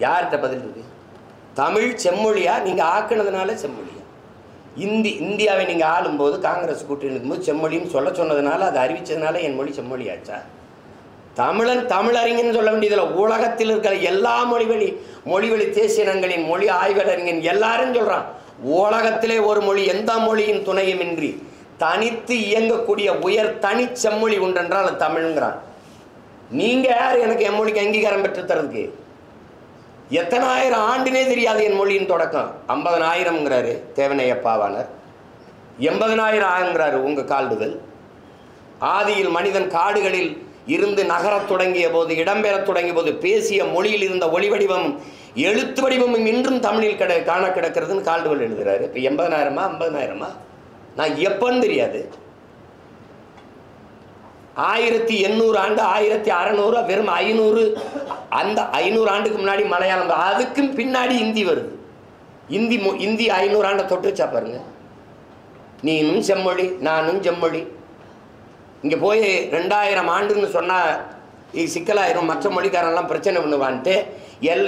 யார்கிட்ட பதில் இருக்கு? தமிழ் செம்மொழியாக நீங்கள் ஆக்குனதுனால செம்மொழியா? இந்தியாவை நீங்கள் ஆளும்போது காங்கிரஸ் கூட்டணி இருக்கும்போது செம்மொழின்னு சொல்ல சொன்னதுனால அதை அறிவித்ததுனால என் மொழி செம்மொழியாச்சா? தமிழறிஞன்னு சொல்ல வேண்டியதில்லை. உலகத்தில் இருக்கிற எல்லா மொழிவழி தேசியனங்களின் மொழி ஆய்வறிஞன் எல்லாரும் சொல்கிறான், உலகத்திலே ஒரு மொழி எந்த மொழியின் துணையுமின்றி தனித்து இயங்கக்கூடிய உயர் தனி செம்மொழி உண்டென்றால் அது தமிழ்ங்கிறான். நீங்கள் யார் எனக்கு என் மொழிக்கு அங்கீகாரம் பெற்று தரதுக்கு? எத்தனாயிரம் ஆண்டுனே தெரியாது என் மொழியின் தொடக்கம். 50,000ங்கிறாரு தேவனையப்பாவானர், 80,000 ஆகுங்கிறாரு உங்கள் கால்டுதல். ஆதியில் மனிதன் காடுகளில் இருந்து நகரத் தொடங்கிய போது, இடம்பெறத் தொடங்கிய போது பேசிய மொழியில் இருந்த ஒளி வடிவம் எழுத்து வடிவமும் இன்றும் தமிழில் காண கிடக்கிறதுன்னு கால்டுவல் எழுதுறாரு. இப்போ 80,000 50,000 நான் எப்பன்னு தெரியாது. 1800 ஆண்டு 1600 வெறும் 500. அந்த 500 ஆண்டுக்கு முன்னாடி மலையாளம், அதுக்கும் பின்னாடி இந்தி வருது. இந்தி 500 ஆண்டை தொட்டுச்சா பாருங்க. நீனும் செம்மொழி நானும் செம்மொழி. இங்கே போய் 2000 ஆண்டுன்னு சொன்னால் சிக்கலாயிரும், மற்ற மொழிக்காரெல்லாம் பிரச்சனை பண்ணுவான்ட்டு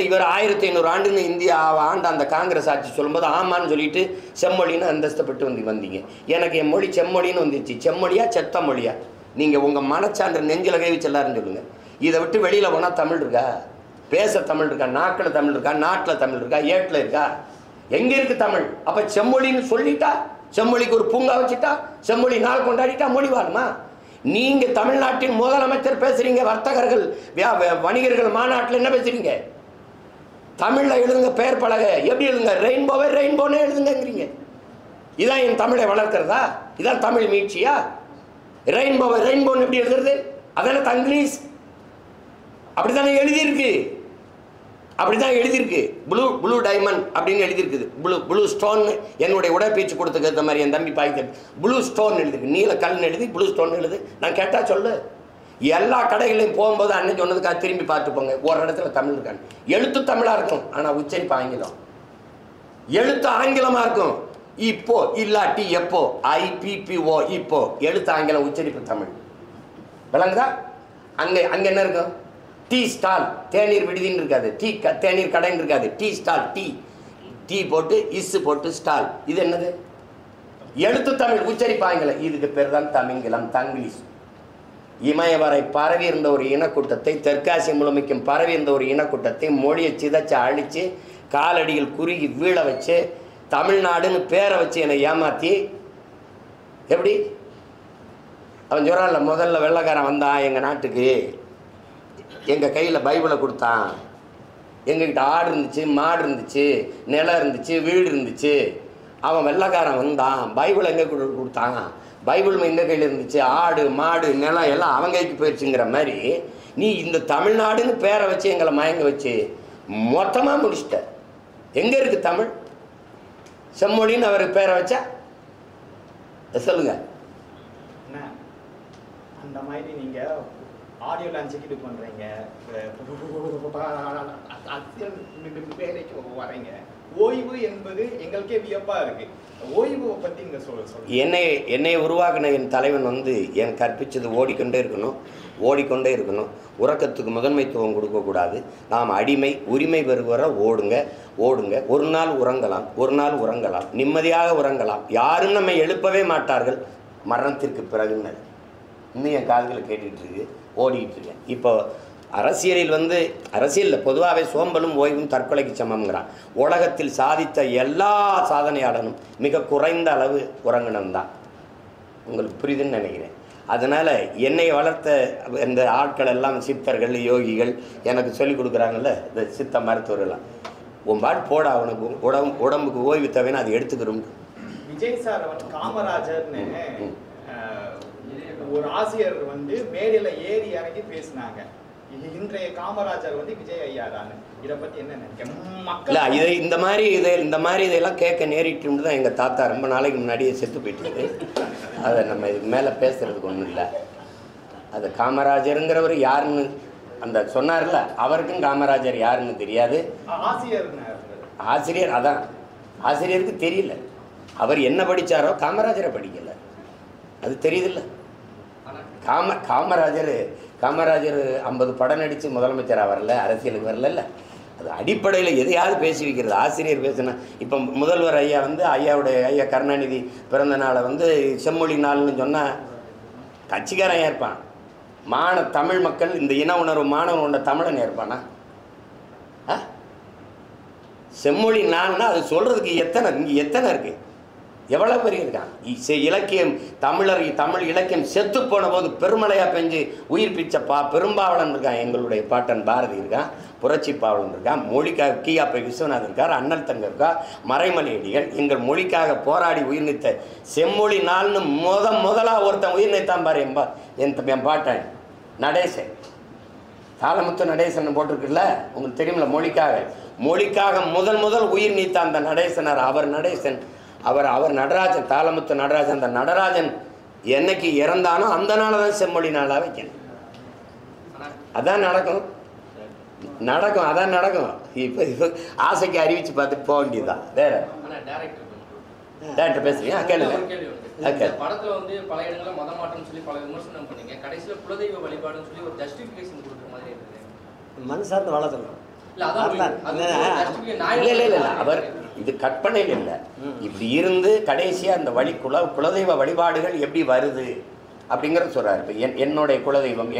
இவர் 1500 ஆண்டுன்னு இந்தியா ஆண்டு அந்த காங்கிரஸ் ஆட்சி சொல்லும்போது ஆமான்னு சொல்லிட்டு செம்மொழின்னு அந்தஸ்தப்பட்டு வந்தீங்க. எனக்கு என் மொழி செம்மொழின்னு வந்துருச்சு. செம்மொழியா செத்த மொழியா? நீங்கள் உங்கள் மனச்சான்று நெஞ்சில் கை வச்சு எல்லாரும் சொல்லுங்கள். இதை விட்டு வெளியில் போனால் தமிழ் இருக்கா? பேச தமிழ் இருக்கா? நாக்கில் தமிழ் இருக்கா? நாட்டில் தமிழ் இருக்கா? ஏட்டில் இருக்கா? எங்கே இருக்குது தமிழ்? அப்போ செம்மொழின்னு சொல்லிட்டா, செம்மொழிக்கு ஒரு பூங்கா வச்சுட்டா, செம்மொழி நாள் கொண்டாடிட்டா மொழி வாருமா? நீங்கள் தமிழ்நாட்டின் முதலமைச்சர் பேசுகிறீங்க, வர்த்தகர்கள் வணிகர்கள் மாநாட்டில் என்ன பேசுகிறீங்க? தமிழில் எழுதுங்க, பெயர் பலகை எப்படி எழுதுங்க? ரெயின்போவே ரெயின்போனே எழுதுங்கிறீங்க. இதான் என் தமிழை வளர்க்கிறதா? இதான் தமிழ் மீட்சியா? ரெயின்போவை ரெயின்போன்னு எப்படி எழுதுறது? அதான தங்கிலீஷ். அப்படித்தானே எழுதியிருக்கு. அப்படிதான் எழுதியிருக்கு. ப்ளூ டைமண்ட் அப்படின்னு எழுதியிருக்குது. Blue stone. என்னுடைய உடற்பயிற்சி கொடுத்துக்கிற மாதிரி என் தம்பி பாய்க்கு ப்ளூ ஸ்டோன் எழுதிருக்கு. நீல கல்னு எழுதி ப்ளூ ஸ்டோன் எழுது. நான் கேட்டால் சொல்லு. எல்லா கடைகளையும் போகும்போது அண்ணன் சொன்னதுக்காக திரும்பி பார்த்துப்போங்க, ஒரு இடத்துல தமிழ் இருக்கான்னு. எழுத்து தமிழாக இருக்கும், ஆனால் உச்சரிப்பு ஆங்கிலம். எழுத்து ஆங்கிலமாக இருக்கும். இப்போ இல்லாட்டி எப்போ, IPPO இப்போ. எழுத்து ஆங்கிலம், உச்சரிப்பு தமிழ். விளங்குதா? அங்கே என்ன இருக்கும்? டீ ஸ்டால், தேநீர் விடுதின்னு இருக்காது. தேநீர் கடைன்னு இருக்காது. டீ ஸ்டால், டீ போட்டு இஸ்ஸு போட்டு ஸ்டால். இது என்னது? எழுத்து தமிழ், உச்சரிப்பு ஆங்கிலம். இதுக்கு பேர் தான் தமிங்கிலம், தங்கிலீஷ். இமயவரை பரவி இருந்த ஒரு இனக்கூட்டத்தை, தெற்காசிய முழுமைக்கும் பரவி இருந்த ஒரு இனக்கூட்டத்தை மொழியை சிதைச்சு அழித்து காலடியில் குறுகி வீழ வச்சு தமிழ்நாடுன்னு பேரை வச்சு என்னை ஏமாற்றி, எப்படி அவன் சொல்கிறான்ல, முதல்ல வெள்ளைக்காரன் வந்தான் எங்கள் நாட்டுக்கு, எங்கள் கையில் பைபிளை கொடுத்தான், எங்ககிட்ட ஆடு இருந்துச்சு, மாடு இருந்துச்சு, நிலம் இருந்துச்சு, வீடு இருந்துச்சு. அவன் வெள்ளைக்காரன் வந்தான், பைபிள் எங்கே கொடுத்தான், பைபிள் எங்கள் கையில் இருந்துச்சு, ஆடு மாடு நிலம் எல்லாம் அவங்க கைக்கு போயிடுச்சுங்கிற மாதிரி நீ இந்த தமிழ்நாடுன்னு பேரை வச்சு எங்களை மயங்க வச்சு மொத்தமாக முடிச்சிட்ட. எங்கே இருக்குது தமிழ்? செம்மொழின்னு அவருக்கு பேரை வச்சா சொல்லுங்க. அந்த மாதிரி நீங்கள் ஆடியோ லான்ச்சுக்கு இது பண்ணுறீங்க, வேலைக்கு வரீங்க. ஓய்வு என்பது எங்களுக்கே வியப்பாக இருக்கு. ஓய்வை பற்றி நீங்கள் சொல்லுங்க. என்னை உருவாக்கின என் தலைவன் என் கற்பிச்சது ஓடிக்கொண்டே இருக்கணும். ஓடிக்கொண்டே இருக்கணும். உறக்கத்துக்கு முதன்மைத்துவம் கொடுக்கக்கூடாது. நாம் அடிமை, உரிமை பெறுவர ஓடுங்க ஓடுங்க. ஒரு நாள் உறங்கலாம், ஒரு நாள் உறங்கலாம், நிம்மதியாக உறங்கலாம். யாரும் நம்மை எழுப்பவே மாட்டார்கள் மரணத்திற்கு பிறகுன்னு. இன்னும் என் காதுகளை கேட்டுக்கிட்டு இருக்கு, ஓடிக்கிட்டு இருக்கேன். இப்போ அரசியலில் பொதுவாகவே சோம்பலும் ஓய்வும் தற்கொலைக்கு சமம்ங்கிறான். உலகத்தில் சாதித்த எல்லா சாதனையாளனும் மிக குறைந்த அளவு உறங்கினந்தான். உங்களுக்கு புரியுதுன்னு நினைக்கிறேன். அதனால் என்னை வளர்த்த இந்த ஆட்கள் எல்லாம் சித்தர்கள், யோகிகள் எனக்கு சொல்லிக் கொடுக்குறாங்கல்ல, இந்த சித்த மருத்துவர்கள்லாம், உன் பாட்டு போட, அவனுக்கு உடம்புக்கு ஓய்வு தேவைன்னு அதை எடுத்துக்கிறோம். விஜய் சார் காமராஜர்னு ஒரு ஆசிரியர் மேடையில் ஏறி இறங்கி பேசினாங்க. இன்றைய காமராஜர் விஜய் ஐயா தான். இதை பற்றி என்ன நினைக்கிறேன்? இதை இந்த மாதிரி இதெல்லாம் கேட்க நேரிட்டு தான் எங்கள் தாத்தா ரொம்ப நாளைக்கு முன்னாடியே செத்து போயிட்டு. அதை நம்ம இதுக்கு மேலே பேசுறதுக்கு ஒன்றும் இல்லை. அது காமராஜருங்கிறவர் யாருன்னு அந்த சொன்னார்ல, அவருக்கும் காமராஜர் யாருன்னு தெரியாது. ஆசிரியர் அதான் ஆசிரியருக்கு தெரியல. அவர் என்ன படித்தாரோ காமராஜரை படிக்கல, அது தெரியுதில்ல. காமராஜர் 50 படம் நடித்து முதலமைச்சராக வரல, அரசியலுக்கு வரல. அது அடிப்படையில் எதையாவது பேசி வைக்கிறது. ஆசிரியர் பேசினா இப்போ முதல்வர் ஐயா ஐயா கருணாநிதி பிறந்த நாளை செம்மொழி நாள்னு சொன்னால் கட்சிக்காரன் ஏற்பான். தமிழ் மக்கள் இந்த இன உணர்வு மாணவன் கொண்ட தமிழன் ஏற்பானா? செம்மொழி நாள்னா அது சொல்கிறதுக்கு எத்தனை இருக்குது, எவ்வளோ பெரிய இருக்கான். இலக்கியம் தமிழ் இலக்கியம் செத்து போன போது பெருமழையாக பெஞ்சு உயிர் பிச்ச பெரும்பாவளன் இருக்கான். எங்களுடைய பாட்டன் பாரதி இருக்கான், புரட்சி பாவலன் இருக்கான், மொழிக்காக கியாப்பை விஸ்வநாதன் இருக்கார், அண்ணல் தங்க இருக்கா, மறைமலையடிகள் எங்கள் மொழிக்காக போராடி உயிர் நீத்த செம்மொழி நாள்னு முதலாக ஒருத்தன் உயிர் நீத்தான் பாரு. என் பாட்டன் நடேசன், தாளமுத்து நடேசன் போட்டிருக்குல்ல, உங்களுக்கு தெரியுமில்ல. மொழிக்காக முதல் உயிர் நீத்த அந்த நடேசனார். அவர் நடராஜன், தாளமுத்து நடராஜன். அந்த நடராஜன் என்னைக்கு இறந்தானோ அந்த நாளை தான் செம்மொழி நாளாக வைக்கணும். அதான் நடக்கும். இப்போ ஆசைக்கு அறிவிச்சு பார்த்துட்டு போக வேண்டியதுதான். வேற டேரக்டர் பேசுறீங்க, கேளுங்க. படத்துல பல இடங்கள்ல மத மாற்றம் சொல்லி பல விமர்சனம் பண்ணீங்க. கடைசியில குலதெய்வ வழிபாடுன்னு சொல்லி ஒரு ஜஸ்டிபிகேஷன் கொடுக்குற மாதிரி இருக்குது. மண் சார்ந்து வளர்த்தணும். அவர் இது கற்பனையில் இல்லை. இப்படி இருந்து கடைசியாக அந்த குலதெய்வ வழிபாடுகள் எப்படி வருது அப்படிங்கிறத சொல்கிறார். இப்போ என்னுடைய குலதெய்வம்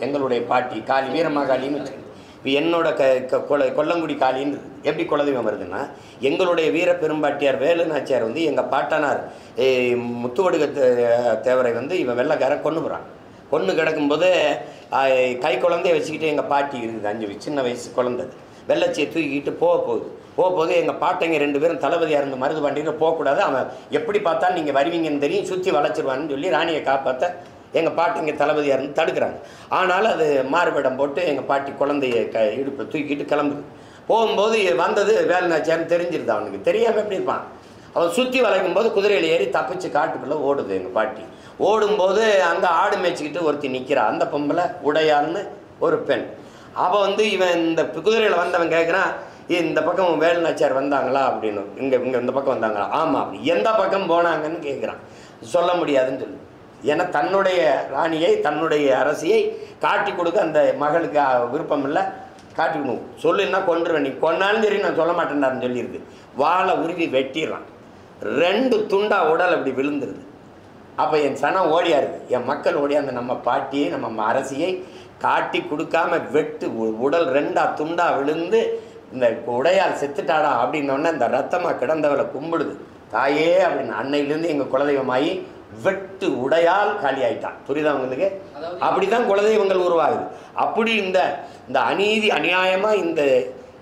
எங்களுடைய பாட்டி காளி, வீரமாகாளின்னு வச்சுக்கோங்க. இப்போ என்னோட கொல்லங்குடி காளின்னு எப்படி குலதெய்வம் வருதுன்னா, எங்களுடைய வீர பெரும்பாட்டியார் வேலுநாச்சியார் எங்கள் பாட்டனார் முத்துவடுக தேவரை இவன் வெள்ளைக்காரன் கொண்டு போகிறான். கொன்று கிடக்கும்போது கை குழந்தைய வச்சுக்கிட்டு எங்கள் பாட்டி இருக்குது, 5 சின்ன வயசு குழந்தை, வெள்ளச்சியை தூக்கிக்கிட்டு போகும்போது எங்கள் பாட்டைங்க 2 பேரும் தளபதியாக இருந்து மருது பாண்டியில் போகக்கூடாது, அவன் எப்படி பார்த்தாலும் நீங்கள் வருவீங்கன்னு தெரியும், சுற்றி வளைச்சிருவான்னு சொல்லி ராணியை காப்பாற்ற எங்கள் பாட்டிங்க தளபதியாக இருந்து தடுக்கிறாங்க. ஆனாலும் அது மாறுபடம் போட்டு எங்கள் பாட்டி குழந்தைய இடுப்பில் தூக்கிட்டு கிளம்புது. போகும்போது வந்தது வேலுநாச்சியார்னு தெரிஞ்சிருது. அவனுக்கு தெரியாமல் எப்படி இருப்பான். அவன் சுற்றி வளைக்கும் போது குதிரையில் ஏறி தப்பிச்சு காட்டுக்குள்ளே ஓடுது எங்கள் பாட்டி. ஓடும்போது அங்கே ஆடு மேய்ச்சிக்கிட்டு ஒருத்தி நிற்கிறான். அந்த பொம்பளை உடையான்னு ஒரு பெண். அவள் இவன் இந்த குதிரையில் வந்தவன் கேட்குறான், இந்த பக்கம் வேலுநாச்சியார் வந்தாங்களா அப்படின்னு. இங்கே இந்த பக்கம் வந்தாங்களா? ஆமாம். அப்படி எந்த பக்கம் போனாங்கன்னு கேட்குறான். சொல்ல முடியாதுன்னு சொல்லு. ஏன்னா தன்னுடைய ராணியை, தன்னுடைய அரசியை காட்டி கொடுக்க அந்த மகளுக்கு விருப்பம் இல்லை. காட்டிக்கணும், சொல்லுன்னா கொண்டுருவேன், நீ கொன்னாலும் சரி நான் சொல்ல மாட்டேன்டான்னு சொல்லியிருக்கு. வாழை உருவி வெட்டிடுறான். 2 துண்டா உடல் அப்படி விழுந்துருது. அப்போ என் சனம் ஓடியாருது, என் மக்கள் ஓடியாந்து நம்ம பாட்டியை, நம்ம அரசியை காட்டி கொடுக்காம வெட்டு உடல் 2 துண்டா விழுந்து இந்த உடையால் செத்துட்டாடா அப்படின்னோடனே இந்த ரத்தமாக கிடந்தவளை கும்பிடுது. தாயே அப்படின்னு அன்னையிலேருந்து எங்கள் குலதெய்வமாயி வெட்டு உடையால் காலி ஆயிட்டான். புரியுதா உங்களுக்கு? அப்படிதான் குலதெய்வங்கள் உருவாகுது. அப்படி இந்த அநீதி அநியாயமாக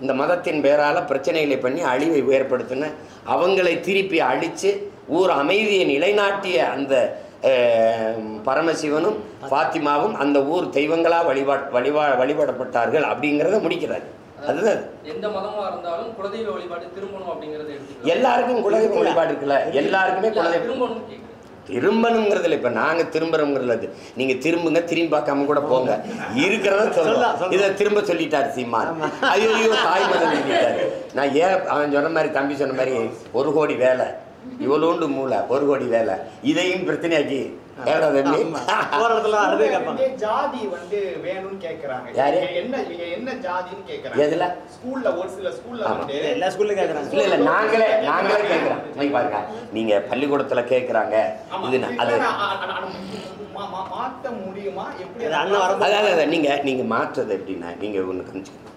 இந்த மதத்தின் பேரால் பிரச்சனைகளை பண்ணி அழிவை ஏற்படுத்தின அவங்களை திருப்பி அழித்து ஊர் அமைதியை நிலைநாட்டிய அந்த பரமசிவனும் பாத்திமாவும் அந்த ஊர் தெய்வங்களாக வழிபடப்பட்டார்கள் அப்படிங்கிறத முடிக்கிறார். அதுதான் எந்த மதமா இருந்தாலும் குலதெய்வ வழிபாடு திரும்பணும் அப்படிங்கறது எல்லாருக்கும் குலதெய்வ வழிபாடு இருக்குல்ல, எல்லாருக்குமே குலதெய்வம் திரும்பணுங்கிறதுல. இப்போ நாங்கள் திரும்புறோங்கிறது நீங்கள் திரும்புங்க, திரும்பி பார்க்காம கூட போங்க, இருக்கிறத சொல்லலாம். இதை திரும்ப சொல்லிட்டார் சீமான். ஐயோ தாய் மதம் சொல்லிட்டாரு. நான் அவன் சொன்ன மாதிரி, தம்பி சொன்ன மாதிரி 1 கோடி வேலை, இவ்வளோண்டு மூளை 1 கோடி வேலை, இதையும் பிரச்சனையாக்கி எவ்வளோ தம்பி போற இடத்துல அது கேட்பாங்க. ஜாதி வந்து வேணும்னு கேக்குறாங்க. யாரு? என்ன ஜாதின்னு கேக்குறாங்க. எதுல? ஸ்கூல்ல ஒரு சில ஸ்கூல்ல வந்து எல்லா ஸ்கூல்லையும் கேட்குறாங்க. இல்லை நாங்களே கேட்குறோம். நீங்கள் பாருங்க, நீங்கள் பள்ளிக்கூடத்தில் கேட்குறாங்க. இது அது மாற்ற முடியுமா? எப்படி அது அண்ணன் வர அதாவது நீங்கள் மாற்றுறது எப்படின்னா, நீங்கள் ஒன்று கணிச்சுக்கணும்.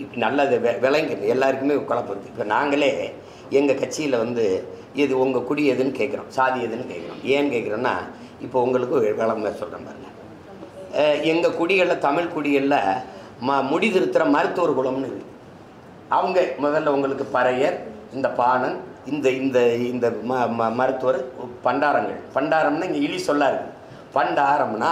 இப்போ நல்லது விளங்குது, எல்லாருக்குமே குழப்பம் இருக்குது. இப்போ நாங்களே எங்கள் கட்சியில் வந்து இது உங்கள் குடி எதுன்னு கேட்குறோம், சாதி எதுன்னு கேட்குறோம். ஏன்னு கேட்குறோன்னா, இப்போ உங்களுக்கு விளம்பரம் சொல்கிறேன் பாருங்க. எங்கள் குடிகளில், தமிழ் குடிகளில் முடி திருத்துற மருத்துவர் குலம்னு இருக்குது. அவங்க முதல்ல உங்களுக்கு பறையர், இந்த பாணன், இந்த இந்த இந்த மருத்துவர், பண்டாரம்னா இங்கே இழி சொல்லா இருக்குது. பண்டாரம்னா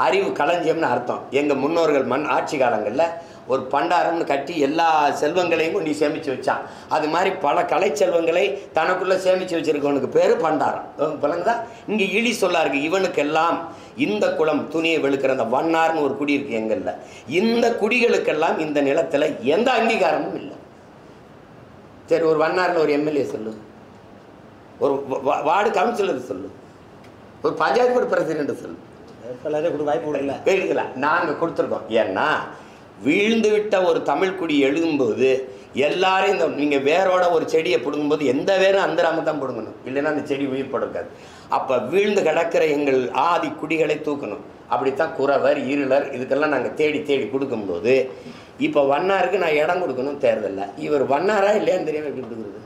அறிவு களஞ்சியம்னு அர்த்தம். எங்கள் முன்னோர்கள் ஆட்சி காலங்களில் ஒரு பண்டாரம்னு கட்டி எல்லா செல்வங்களையும் கொண்டு சேமித்து வச்சான். அது மாதிரி பல கலை செல்வங்களை தனக்குள்ளே சேமித்து வச்சுருக்கவனுக்கு பேர் பண்டாரம். பிள்ளைங்கதா இங்கே இழி சொல்லா இருக்குது. இவனுக்கெல்லாம் இந்த குளம் துணியை வெளுக்கிற அந்த வண்ணார்னு ஒரு குடி இருக்குது எங்களில். இந்த குடிகளுக்கெல்லாம் இந்த நிலத்தில் எந்த அங்கீகாரமும் இல்லை. சரி, ஒரு வண்ணாரில் ஒரு எம்எல்ஏ சொல்லு, ஒரு வார்டு கவுன்சிலர் சொல்லு, ஒரு பஞ்சாயத்து போர்டு பிரசிடென்ட் சொல்லு. வாய்ப்பு கொடுக்கல. கேட்கல, நாங்கள் கொடுத்துருக்கோம். ஏன்னா வீழ்ந்து விட்ட ஒரு தமிழ் குடி எழுதும்போது எல்லாரும் இந்த நீங்கள் வேரோட ஒரு செடியை பிடுங்கும்போது எந்த வேரும் அந்தராம தான் பிடுங்கணும், இல்லைன்னா அந்த செடி உயிர் படுக்காது. அப்போ வீழ்ந்து கிடக்கிற எங்கள் ஆதி குடிகளை தூக்கணும். அப்படித்தான் குறவர், இருளர் இதுக்கெல்லாம் நாங்கள் தேடி தேடி கொடுக்கும்போது இப்போ வண்ணாருக்கு நான் இடம் கொடுக்கணும் தேர்தலில். இவர் வண்ணாரா இல்லையான்னு தெரியாமல் எப்படி கொடுக்குறது?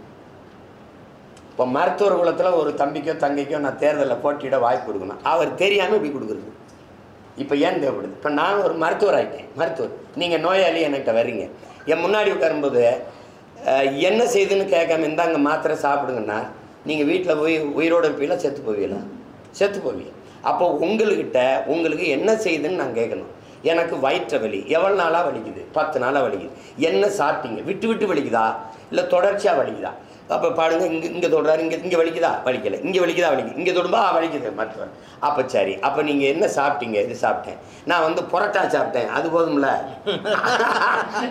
இப்போ மருத்துவர் குலத்தில் ஒரு தம்பிக்கோ தங்கைக்கோ நான் தேர்தலில் போட்டியிட வாய்ப்பு கொடுக்கணும், அவர் தெரியாமல் இப்படி கொடுக்குறது. இப்போ ஏன் தேவைப்படுது? இப்போ நான் ஒரு மருத்துவர் ஆகிட்டேன். மருத்துவர், நீங்கள் நோயாளி என்கிட்ட வர்றீங்க, என் முன்னாடி உட்காரும்போது என்ன செய்துன்னு கேட்காம இந்தாங்க மாத்திரை சாப்பிடுங்கன்னா நீங்கள் வீட்டில் போய் உயிரோடு இருப்பீங்களா, செத்து போவீங்களா? செத்து போவீங்க. அப்போ உங்களுக்கு என்ன செய்யுதுன்னு நான் கேட்கணும். எனக்கு வயிற்று வலி எவ்வளோ நாளாக வலிக்குது? 10 நாளாக வலிக்குது. என்ன சாப்பிட்டீங்க? விட்டு விட்டு வலிக்குதா இல்லை தொடர்ச்சியாக வலிக்குதா? அப்போ பாடுங்க, இங்கே தொடுறாரு, இங்கே வலிக்குதா? வலிக்கலை. இங்கே வலிக்குதா? வலிக்குது. இங்கே தொடும்பா வலிக்குது மருத்துவர். அப்போ சரி, அப்போ நீங்கள் என்ன சாப்பிட்டீங்க? இது சாப்பிட்டேன். நான் வந்து புரோட்டா சாப்பிட்டேன். அது போதும்ல.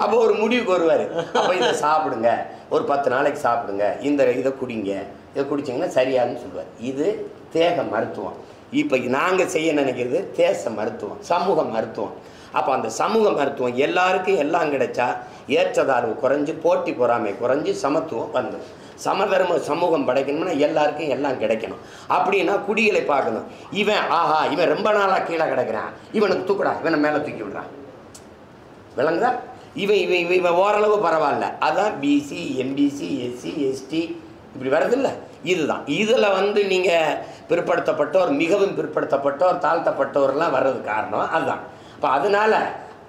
அப்போ ஒரு முடிவுக்கு வருவார். அப்போ இதை சாப்பிடுங்க, ஒரு 10 நாளைக்கு சாப்பிடுங்க, இதை குடிங்க, இதை குடிச்சிங்கன்னா சரியான்னு சொல்லுவார். இது தேக மருத்துவம். இப்போ நாங்கள் செய்ய நினைக்கிறது தேச மருத்துவம், சமூக மருத்துவம். அப்போ அந்த சமூக மருத்துவம் எல்லாருக்கும் எல்லாம் கிடைச்சா ஏற்றதார்வு குறைஞ்சி, போட்டி பொறாமை குறைஞ்சி, சமத்துவம் வந்துடும். சமதர்ம சமூகம் படைக்கணும்னா எல்லாருக்கும் எல்லாம் கிடைக்கணும். அப்படின்னா குடிகளை பார்க்கணும். இவன் ரொம்ப நாளாக கீழே கிடக்கிறான், இவனுக்கு தூக்குடா, இவனை மேலே தூக்கி விடுறான். விளங்குதா? இவன் ஓரளவு பரவாயில்ல. அதான் பிசி, எம்பிசி, எஸ்சி, எஸ்டி இப்படி வருதில்ல. இதுதான் இதில் வந்து நீங்கள் பிற்படுத்தப்பட்டோர், மிகவும் பிற்படுத்தப்பட்டோர், தாழ்த்தப்பட்டோர்லாம் வர்றது காரணம் அதுதான். இப்போ அதனால்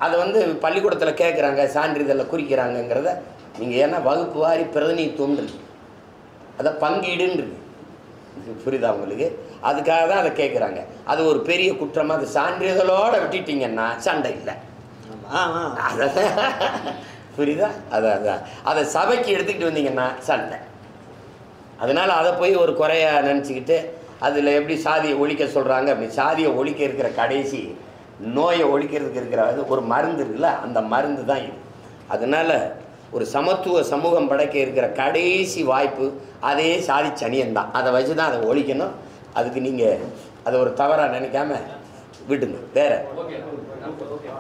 அதை வந்து பள்ளிக்கூடத்தில் கேட்குறாங்க, சான்றிதழில் குறிக்கிறாங்கங்கிறத நீங்கள் ஏன்னா வகுப்பு வாரி பிரதிநிதித்துவம் இருக்கு, அதை பங்கீடுன்னு இருக்கு. புரியுதா உங்களுக்கு? அதுக்காக தான் அதை கேட்குறாங்க. அது ஒரு பெரிய குற்றமாக அது சான்றிதழோடு விட்டுட்டிங்கன்னா சண்டை இல்லை. புரியுதா? அதை சபைக்கு எடுத்துக்கிட்டு வந்தீங்கன்னா சண்டை. அதனால் அதை போய் ஒரு குறையாக நினச்சிக்கிட்டு அதில் எப்படி சாதியை ஒழிக்க சொல்கிறாங்க, அப்படி சாதியை ஒழிக்க இருக்கிற கடைசி நோயை ஒழிக்கிறதுக்கு இருக்கிற ஒரு மருந்து இருக்குல்ல, அந்த மருந்து தான் இது. அதனால் ஒரு சமத்துவ சமூகம் படைக்க இருக்கிற கடைசி வாய்ப்பு அதே சாதி சனியன்தான். அதை வச்சு தான் அதை ஒழிக்கணும். அதுக்கு நீங்கள் அதை ஒரு தவறாக நினைக்காம விட்டுங்க. வேறு